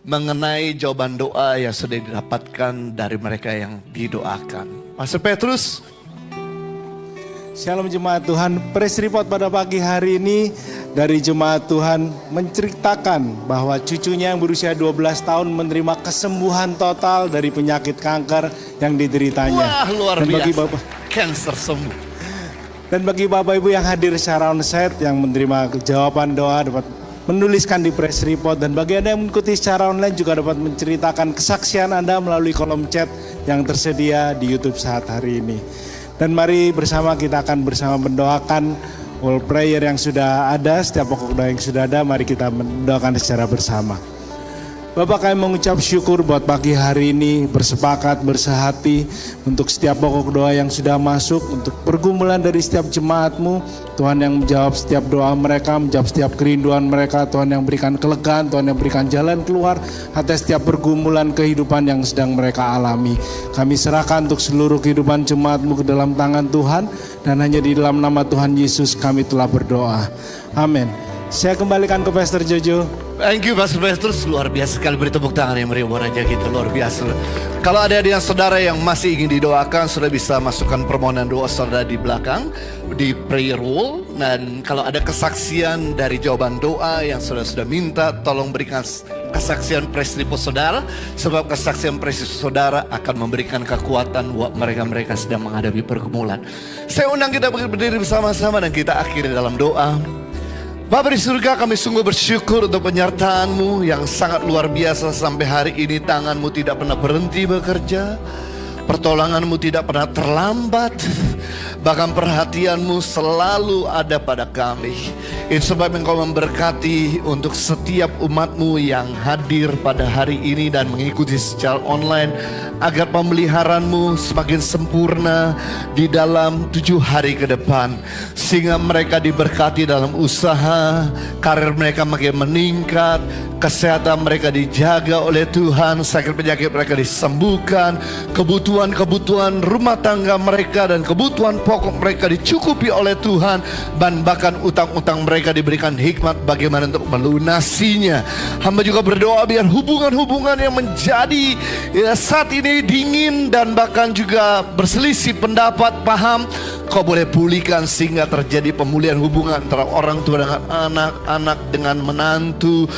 mengenai jawaban doa yang sudah didapatkan dari mereka yang didoakan. Pastor Petrus. Shalom jemaat Tuhan, press report pada pagi hari ini dari jemaat Tuhan menceritakan bahwa cucunya yang berusia 12 tahun menerima kesembuhan total dari penyakit kanker yang dideritanya. Wah luar dan bagi biasa, Bapak, cancer sembuh. Dan bagi Bapak Ibu yang hadir secara onsite yang menerima jawaban doa dapat menuliskan di press report, dan bagi Anda yang mengikuti secara online juga dapat menceritakan kesaksian Anda melalui kolom chat yang tersedia di YouTube saat hari ini. Dan mari bersama kita akan bersama mendoakan all prayer yang sudah ada, setiap pokok doa yang sudah ada, mari kita mendoakan secara bersama. Bapak, kami mengucap syukur buat pagi hari ini, bersepakat, bersehati untuk setiap pokok doa yang sudah masuk, untuk pergumulan dari setiap jemaat-Mu. Tuhan yang menjawab setiap doa mereka, menjawab setiap kerinduan mereka. Tuhan yang berikan kelegaan, Tuhan yang berikan jalan keluar atas setiap pergumulan kehidupan yang sedang mereka alami. Kami serahkan untuk seluruh kehidupan jemaat-Mu ke dalam tangan Tuhan, dan hanya di dalam nama Tuhan Yesus kami telah berdoa. Amin. Saya kembalikan ke Pastor Jojo. Thank you Pastor Petrus, luar biasa sekali, beri tepuk tangan yang meriah buat raja kita, luar biasa. Kalau ada yang saudara yang masih ingin didoakan, sudah bisa masukkan permohonan doa saudara di belakang, di prayer wall. Dan kalau ada kesaksian dari jawaban doa yang sudah minta, tolong berikan kesaksian press report saudara. Sebab kesaksian press report saudara akan memberikan kekuatan buat mereka-mereka sedang menghadapi pergumulan. Saya undang kita berdiri bersama-sama dan kita akhiri dalam doa. Bapa di surga, kami sungguh bersyukur untuk penyertaan-Mu yang sangat luar biasa sampai hari ini. Tangan-Mu tidak pernah berhenti bekerja, pertolongan-Mu tidak pernah terlambat, bahkan perhatian-Mu selalu ada pada kami. Itu sebab Engkau memberkati untuk setiap umat-Mu yang hadir pada hari ini dan mengikuti secara online, agar pemeliharaan-Mu semakin sempurna di dalam 7 hari ke depan, sehingga mereka diberkati dalam usaha, karir mereka makin meningkat, kesehatan mereka dijaga oleh Tuhan, sakit penyakit mereka disembuhkan, kebutuhan rumah tangga mereka dan kebutuhan pokok mereka dicukupi oleh Tuhan, dan bahkan utang-utang mereka diberikan hikmat bagaimana untuk melunasinya. Hamba juga berdoa biar hubungan-hubungan yang menjadi saat ini dingin dan bahkan juga berselisih pendapat, paham, Kau boleh pulihkan sehingga terjadi pemulihan hubungan antara orang tua dengan anak, anak dengan menantu,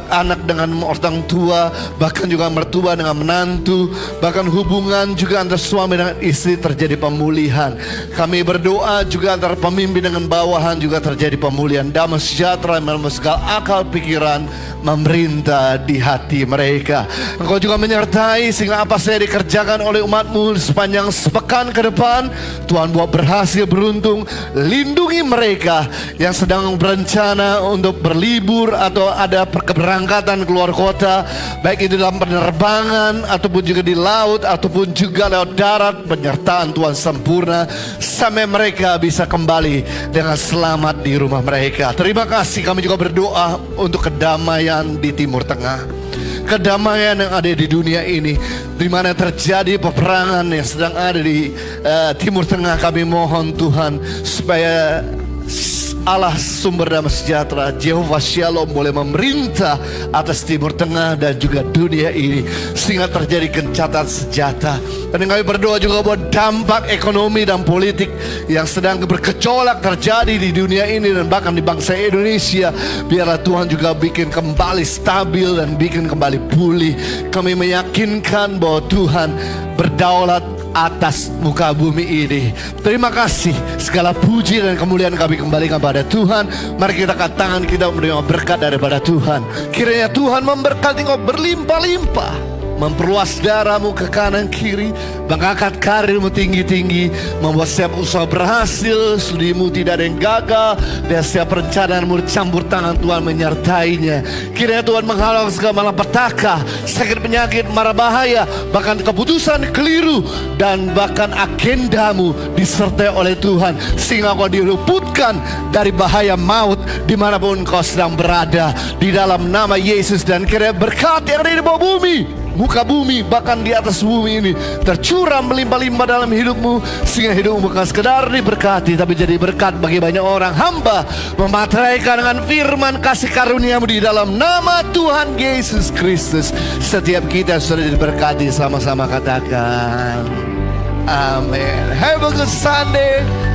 anak dengan orang tua, bahkan juga mertua dengan menantu, bahkan hubungan juga antara suami dengan istri terjadi pemulihan. Kami berdoa juga antara pemimpin dengan bawahan juga terjadi pemulihan. Damai sejahtera dalam segala akal pikiran memerintah di hati mereka. Engkau juga menyertai sehingga apa saya dikerjakan oleh umat-Mu sepanjang sepekan ke depan, Tuhan buat berhasil, beruntung. Lindungi mereka yang sedang berencana untuk berlibur atau ada keberangkatan keluar kota, baik itu dalam penerbangan ataupun juga di laut ataupun juga lewat darat. Penyertaan Tuhan sempurna sampai mereka bisa kembali dengan selamat di rumah mereka. Terima kasih. Kami juga berdoa untuk kedamaian di Timur Tengah, kedamaian yang ada di dunia ini, di mana terjadi peperangan yang sedang ada di Timur Tengah. Kami mohon Tuhan supaya Allah sumber damai sejahtera, Jehovah Shalom, boleh memerintah atas Timur Tengah dan juga dunia ini sehingga terjadi gencatan senjata. Dan kami berdoa juga buat dampak ekonomi dan politik yang sedang bergejolak terjadi di dunia ini dan bahkan di bangsa Indonesia. Biarlah Tuhan juga bikin kembali stabil dan bikin kembali pulih. Kami meyakinkan bahwa Tuhan berdaulat atas muka bumi ini. Terima kasih, segala puji dan kemuliaan kami kembalikan pada Tuhan. Mari kita angkat tangan kita menerima berkat daripada Tuhan. Kiranya Tuhan memberkati engkau berlimpah-limpah, memperluas darahmu ke kanan kiri, mengangkat karirmu tinggi-tinggi, membuat setiap usaha berhasil, studimu tidak ada yang gagal, dan setiap rencanaanmu dicampur tangan Tuhan menyertainya. Kiranya Tuhan menghalau segala malapetaka, sakit penyakit, mara bahaya, bahkan keputusan keliru, dan bahkan agendamu disertai oleh Tuhan, sehingga kau diluputkan dari bahaya maut dimanapun kau sedang berada, di dalam nama Yesus. Dan kiranya berkat yang ada di bawah bumi, muka bumi, bahkan di atas bumi ini tercurah melimpah-limpah dalam hidupmu, sehingga hidupmu bukan sekedar diberkati, tapi jadi berkat bagi banyak orang. Hamba memateraikan dengan firman kasih karuniamu di dalam nama Tuhan Yesus Kristus. Setiap kita sudah diberkati, sama-sama katakan amin. Have a good Sunday.